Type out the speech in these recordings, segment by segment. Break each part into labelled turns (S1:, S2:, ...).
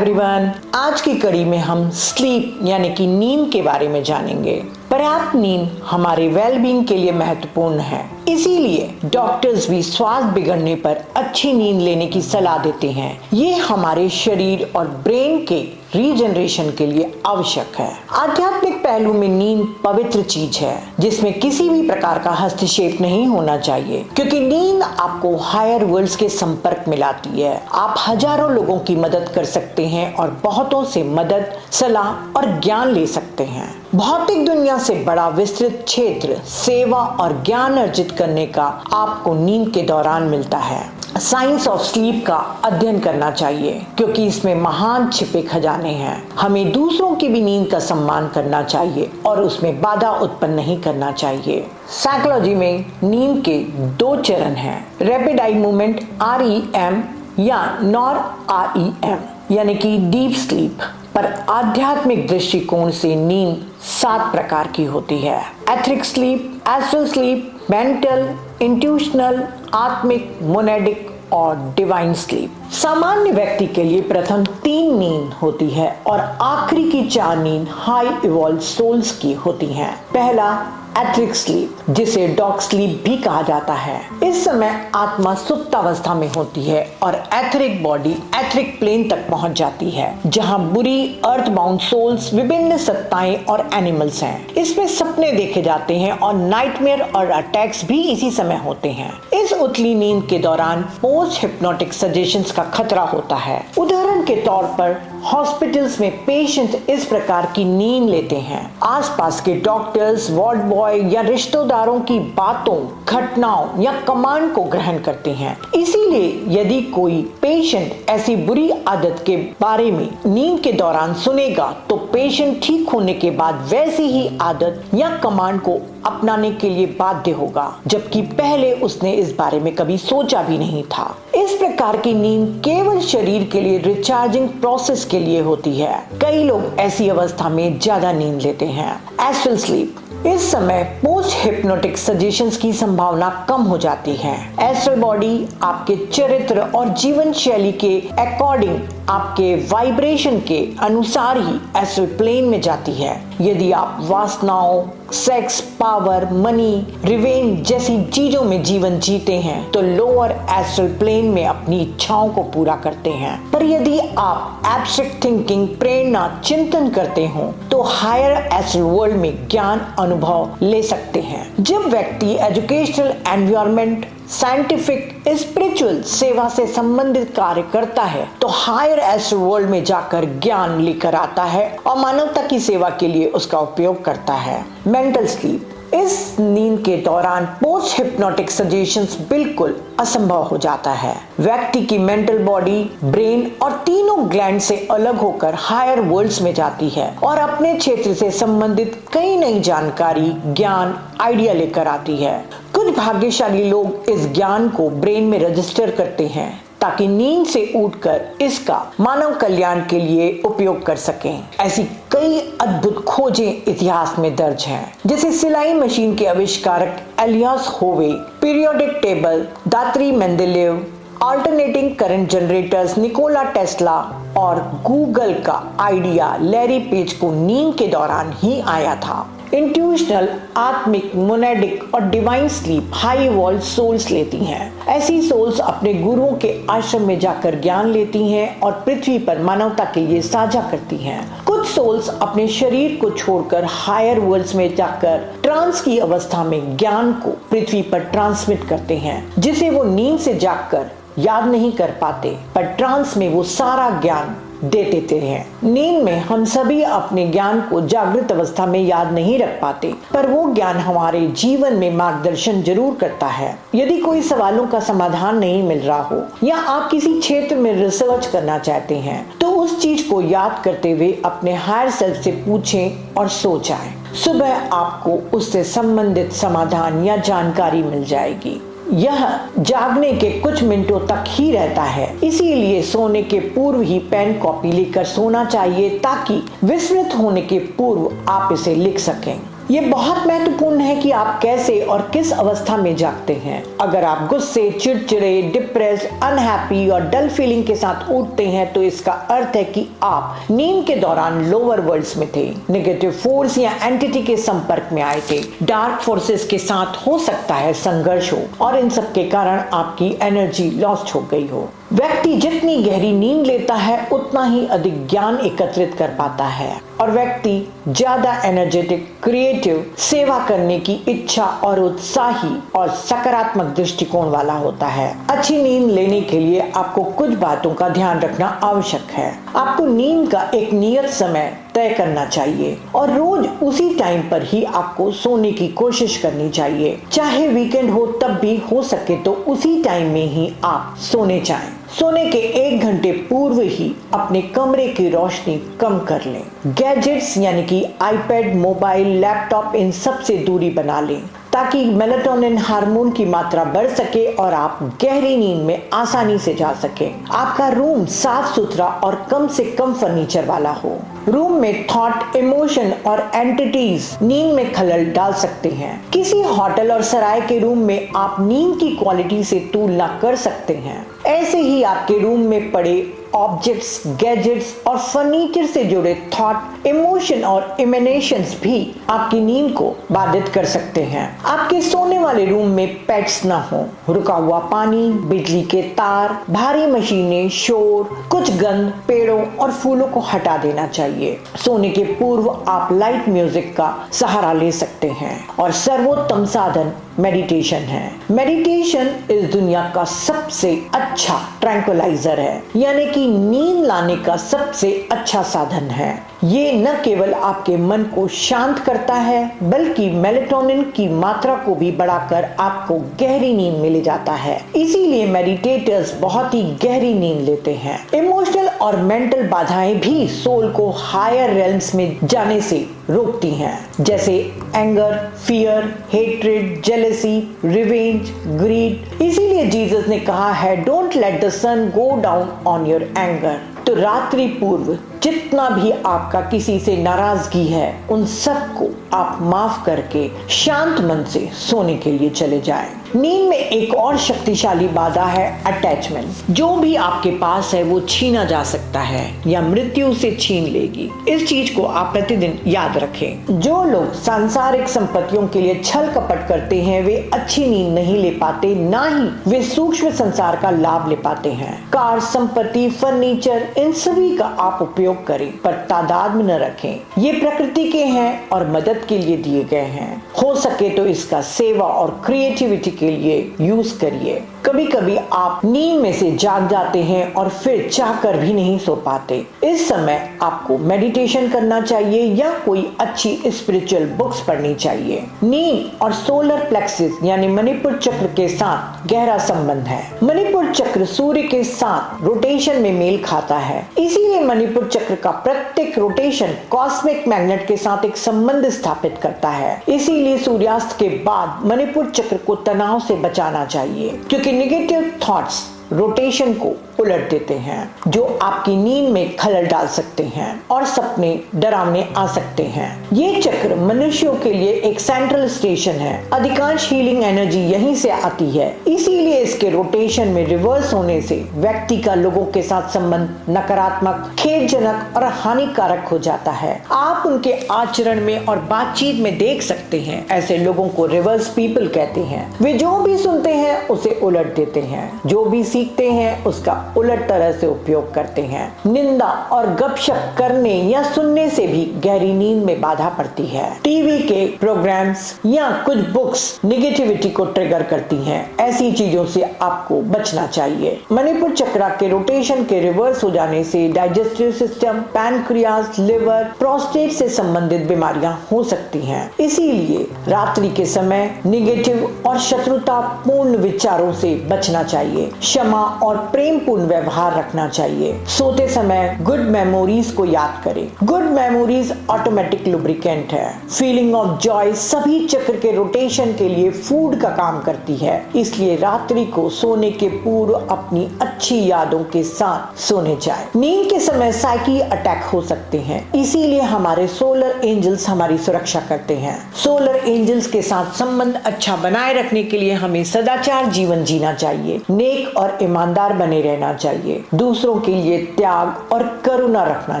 S1: Everyone, आज की कड़ी में हम स्लीप यानी कि नींद के बारे में जानेंगे। पर्याप्त नींद हमारे वेलबींग के लिए महत्वपूर्ण है, इसीलिए डॉक्टर्स भी स्वास्थ्य बिगड़ने पर अच्छी नींद लेने की सलाह देते हैं। ये हमारे शरीर और ब्रेन के रीजनरेशन के लिए आवश्यक है। आध्यात्मिक पहलू में नींद पवित्र चीज है जिसमें किसी भी प्रकार का हस्तक्षेप नहीं होना चाहिए, क्योंकि नींद आपको हायर वर्ल्ड्स के संपर्क में लाती है। आप हजारों लोगों की मदद कर सकते हैं और बहुतों से मदद, सलाह और ज्ञान ले सकते हैं। भौतिक दुनिया से बड़ा विस्तृत क्षेत्र सेवा और ज्ञान अर्जित करने का आपको नींद के दौरान मिलता है। साइंस ऑफ स्लीप का अध्ययन करना चाहिए, क्योंकि इसमें महान छिपे खजाने हैं। हमें दूसरों की भी नींद का सम्मान करना चाहिए और उसमें बाधा उत्पन्न नहीं करना चाहिए। साइकोलॉजी में नींद के 2 चरण हैं, रैपिड आई मूवमेंट REM या नॉर REM यानी कि डीप स्लीप। पर आध्यात्मिक दृष्टिकोण से नींद 7 प्रकार की होती है। Etheric sleep, astral sleep, mental, intuitional, आत्मिक, मोनेडिक और डिवाइन स्लीप। सामान्य व्यक्ति के लिए प्रथम 3 नींद होती है और आखिरी की 4 नींद हाई इवॉल्व सोल्स की होती हैं। पहला एथरिक स्लीप, जिसे डॉग स्लीप भी कहा जाता है। इस समय आत्मा सुप्तावस्था में होती है और एथरिक बॉडी एथरिक प्लेन तक पहुंच जाती है, जहां बुरी अर्थबाउंड सोल्स विभिन्न सत्ताएं और एनिमल्स हैं। इसमें सपने देखे जाते हैं और नाइटमेयर और अटैक्स भी इसी समय होते हैं। इस उथली नींद के दौरान पोस्ट हिप्नोटिक सजेशंस का खतरा होता है। उदाहरण के तौर पर हॉस्पिटल्स में पेशेंट इस प्रकार की नींद लेते हैं। आसपास के डॉक्टर्स, वार्ड बॉय या रिश्तेदारों की बातों, घटनाओं या कमांड को ग्रहण करते हैं। इसीलिए यदि कोई पेशेंट ऐसी बुरी आदत के बारे में नींद के दौरान सुनेगा, तो पेशेंट ठीक होने के बाद वैसी ही आदत या कमांड को अपनाने के लिए बाध्य होगा, जबकि पहले उसने इस बारे में कभी सोचा भी नहीं था। इस प्रकार की नींद केवल शरीर के लिए रिचार्जिंग प्रोसेस के लिए होती है। कई लोग ऐसी अवस्था में ज्यादा नींद लेते हैं। एस्ट्रल स्लीप, इस समय पोस्ट हिप्नोटिक सजेशंस की संभावना कम हो जाती है। एस्ट्रल बॉडी आपके चरित्र और जीवन शैली के अकॉर्डिंग, आपके वाइब्रेशन के अनुसार ही एस्ट्रल प्लेन में जाती है। यदि आप वासनाओं, सेक्स, पावर, मनी, रिवेंज जैसी चीजों में जीवन जीते हैं, तो लोअर एस्ट्रल प्लेन में अपनी इच्छाओं को पूरा करते हैं। पर यदि आप एब्स्ट्रैक्ट थिंकिंग, प्रेरणा, चिंतन करते हो, तो हायर एस्ट्रल वर्ल्ड में ज्ञान अनुभव ले सकते हैं। जब व्यक्ति एजुकेशनल एनवायरनमेंट, साइंटिफिक, स्पिरिचुअल सेवा से संबंधित कार्य करता है, तो हायर एस्ट्रल वर्ल्ड में जाकर ज्ञान लेकर आता है और मानवता की सेवा के लिए उसका उपयोग करता है। मेंटल स्लीप, इस नींद के दौरान पोस्ट हिप्नोटिक सजेशंस बिल्कुल असंभव हो जाता है। व्यक्ति की मेंटल बॉडी, ब्रेन और तीनों ग्लैंड से अलग होकर हायर वर्ल्ड्स में जाती है और अपने क्षेत्र से संबंधित कई नई जानकारी, ज्ञान, आइडिया लेकर आती है। कुछ भाग्यशाली लोग इस ज्ञान को ब्रेन में रजिस्टर करते हैं ताकि नींद से उठकर इसका मानव कल्याण के लिए उपयोग कर सकें। ऐसी कई अद्भुत खोजें इतिहास में दर्ज हैं, जैसे सिलाई मशीन के आविष्कारक एलियास होवे, पीरियोडिक टेबल दात्री Mendeleev, alternating current generators Nikola Tesla और गूगल का आइडिया लैरी पेज को नींद के दौरान ही आया था। इंट्यूशनल, आत्मिक, मोनेडिक और divine sleep high evolve souls लेती हैं। ऐसी सोल्स अपने गुरुओं के आश्रम में जाकर ज्ञान लेती हैं और पृथ्वी पर मानवता के लिए साझा करती हैं। कुछ सोल्स अपने शरीर को छोड़कर हायर वर्ल्ड्स में जाकर ट्रांस की अवस्था में ज्ञान को पृथ्वी पर ट्रांसमिट करते हैं, जिसे वो नींद से जागकर याद नहीं कर पाते, पर ट्रांस में वो सारा ज्ञान दे देते हैं। नींद में हम सभी अपने ज्ञान को जागृत अवस्था में याद नहीं रख पाते, पर वो ज्ञान हमारे जीवन में मार्गदर्शन जरूर करता है। यदि कोई सवालों का समाधान नहीं मिल रहा हो या आप किसी क्षेत्र में रिसर्च करना चाहते हैं, तो उस चीज को याद करते हुए अपने हायर सेल्फ से पूछें और सोचें। सुबह आपको उससे संबंधित समाधान या जानकारी मिल जाएगी। यह जागने के कुछ मिनटों तक ही रहता है, इसीलिए सोने के पूर्व ही पेन कॉपी लेकर सोना चाहिए, ताकि विस्मृत होने के पूर्व आप इसे लिख सकें। ये बहुत महत्वपूर्ण है कि आप कैसे और किस अवस्था में जागते हैं। अगर आप गुस्से, चिड़चिड़े, डिप्रेस, अनहैप्पी और डल फीलिंग के साथ उठते हैं तो इसका अर्थ है कि आप नींद के दौरान लोअर वर्ल्ड्स में थे, नेगेटिव फोर्स या एंटिटी के संपर्क में आए थे, डार्क फोर्सेस के साथ हो सकता है संघर्ष हो और इन सब के कारण आपकी एनर्जी लॉस्ट हो गई हो। व्यक्ति जितनी गहरी नींद लेता है उतना ही अधिक ज्ञान एकत्रित कर पाता है और व्यक्ति ज्यादा एनर्जेटिक, क्रिएटिव, सेवा करने की इच्छा और उत्साही और सकारात्मक दृष्टिकोण वाला होता है। अच्छी नींद लेने के लिए आपको कुछ बातों का ध्यान रखना आवश्यक है। आपको नींद का एक नियत समय तय करना चाहिए और रोज उसी टाइम पर ही आपको सोने की कोशिश करनी चाहिए। चाहे वीकेंड हो तब भी हो सके तो उसी टाइम में ही आप सोने जाएं। सोने के 1 घंटे पूर्व ही अपने कमरे की रोशनी कम कर लें। गैजेट्स यानी कि आईपैड, मोबाइल, लैपटॉप, इन सब से दूरी बना लें ताकि मेलाटोनिन हार्मोन की मात्रा बढ़ सके और आप गहरी नींद में आसानी से जा सके। आपका रूम साफ सुथरा और कम से कम फर्नीचर वाला हो। रूम में थॉट, इमोशन और एंटिटीज नींद में खलल डाल सकते हैं। किसी होटल और सराय के रूम में आप नींद की क्वालिटी से तुलना कर सकते हैं। ऐसे ही आपके रूम में पड़े ऑब्जेक्ट्स, गैजेट्स और फर्नीचर से जुड़े थॉट, इमोशन और इमेनेशंस भी आपकी नींद को बाधित कर सकते हैं। आपके सोने वाले रूम में पेट्स ना हो, रुका हुआ पानी, बिजली के तार, भारी मशीनें, शोर, कुछ गंध, पेड़ों और फूलों को हटा देना चाहिए। सोने के पूर्व आप लाइट म्यूजिक का सहारा ले सकते हैं और सर्वोत्तम साधन मेडिटेशन है। मेडिटेशन इस दुनिया का सबसे अच्छा ट्रैंक्विलाइजर है, यानी कि नींद लाने का सबसे अच्छा साधन है। ये न केवल आपके मन को शांत करता है बल्कि मेलाटोनिन की मात्रा को भी बढ़ाकर आपको गहरी नींद में ले जाता है। इसीलिए मेडिटेटर्स बहुत ही गहरी नींद लेते हैं। इमोशनल और मेंटल बाधाएं भी सोल को हायर रेल्म्स में जाने से रोकती हैं, जैसे anger, fear, hatred, jealousy, revenge, greed. इसीलिए जीसस ने कहा है, don't let the sun go down on your anger. तो रात्रि पूर्व जितना भी आपका किसी से नाराजगी है उन सबको आप माफ करके शांत मन से सोने के लिए चले जाएं। नींद में एक और शक्तिशाली बाधा है अटैचमेंट। जो भी आपके पास है वो छीना जा सकता है या मृत्यु से छीन लेगी। इस चीज को आप प्रतिदिन याद रखें। जो लोग सांसारिक संपत्तियों के लिए छल कपट करते हैं वे अच्छी नींद नहीं ले पाते, ना ही वे सूक्ष्म संसार का लाभ ले पाते हैं। कार, संपत्ति, फर्नीचर, इन सभी का आप उपयोग करें पर तादाद में न रखें। ये प्रकृति के हैं और मदद के लिए दिए गए हैं। हो सके तो इसका सेवा और क्रिएटिविटी के लिए यूज करिए। कभी कभी आप नींद में से जाग जाते हैं और फिर चाहकर भी नहीं सो पाते। इस समय आपको मेडिटेशन करना चाहिए या कोई अच्छी स्पिरिचुअल बुक्स पढ़नी चाहिए। नींद और सोलर प्लेक्सिस यानी मणिपुर चक्र के साथ गहरा संबंध है। मणिपुर चक्र सूर्य के साथ रोटेशन में मेल खाता है, इसीलिए मणिपुर चक्र का प्रत्येक रोटेशन कॉस्मिक मैग्नेट के साथ एक संबंध स्थापित करता है। इसीलिए सूर्यास्त के बाद मणिपुर चक्र को तनाव से बचाना चाहिए, क्योंकि नेगेटिव थॉट्स रोटेशन को उलट देते हैं जो आपकी नींद में खलल डाल सकते हैं और सपने डरावने आ सकते हैं। ये चक्र मनुष्यों के लिए एक सेंट्रल स्टेशन है। अधिकांश हीलिंग एनर्जी यहीं से आती है, इसीलिए इसके रोटेशन में रिवर्स होने से व्यक्ति का लोगों के साथ संबंध नकारात्मक, खेदजनक और हानिकारक हो जाता है। आप उनके आचरण में और बातचीत में देख सकते हैं। ऐसे लोगों को रिवर्स पीपल कहते हैं। वे जो भी सुनते हैं उसे उलट देते हैं, जो भी सीखते हैं उसका उलट तरह से उपयोग करते हैं। निंदा और गपशप करने या सुनने से भी गहरी नींद में बाधा पड़ती है। टीवी के प्रोग्राम्स या कुछ बुक्स निगेटिविटी को ट्रिगर करती हैं। ऐसी चीजों से आपको बचना चाहिए। मणिपुर चक्र के रोटेशन के रिवर्स हो जाने से digestive system, pancreas, liver, prostate से संबंधित बीमारियां हो सकती हैं। इसीलिए रात्रि के समय निगेटिव और शत्रुतापूर्ण विचारों से बचना चाहिए। क्षमा और प्रेमपूर्ण व्यवहार रखना चाहिए। सोते समय गुड मेमोरीज को याद करें। गुड मेमोरीज ऑटोमेटिक लुब्रिकेंट है। फीलिंग ऑफ जॉय सभी चक्र के रोटेशन के लिए फूड का काम करती है, इसलिए रात्रि को सोने के पूर्व अपनी अच्छी यादों के साथ सोने जाए। नींद के समय साइकी अटैक हो सकते हैं, इसीलिए हमारे सोलर एंजल्स हमारी सुरक्षा करते हैं। सोलर एंजल्स के साथ संबंध अच्छा बनाए रखने के लिए हमें सदाचार जीवन जीना चाहिए, नेक और ईमानदार बने रहना चाहिए, दूसरों के लिए त्याग और करुणा रखना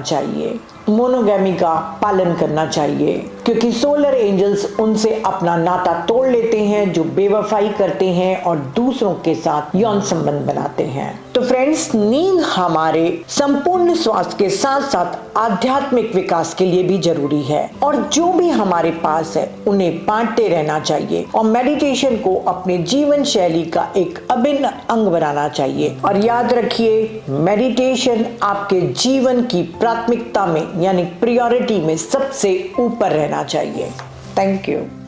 S1: चाहिए, मोनोगैमी का पालन करना चाहिए, क्योंकि सोलर एंजल्स उनसे अपना नाता तोड़ लेते हैं जो बेवफाई करते हैं और दूसरों के साथ यौन संबंध बनाते हैं। तो फ्रेंड्स, नींद हमारे संपूर्ण स्वास्थ्य के साथ साथ आध्यात्मिक विकास के लिए भी जरूरी है और जो भी हमारे पास है उन्हें बांटते रहना चाहिए और मेडिटेशन को अपने जीवन शैली का एक अभिन्न अंग बनाना चाहिए। और याद रखिए, मेडिटेशन आपके जीवन की प्राथमिकता में यानी प्रायोरिटी में सबसे ऊपर रहना चाहिए। Thank you.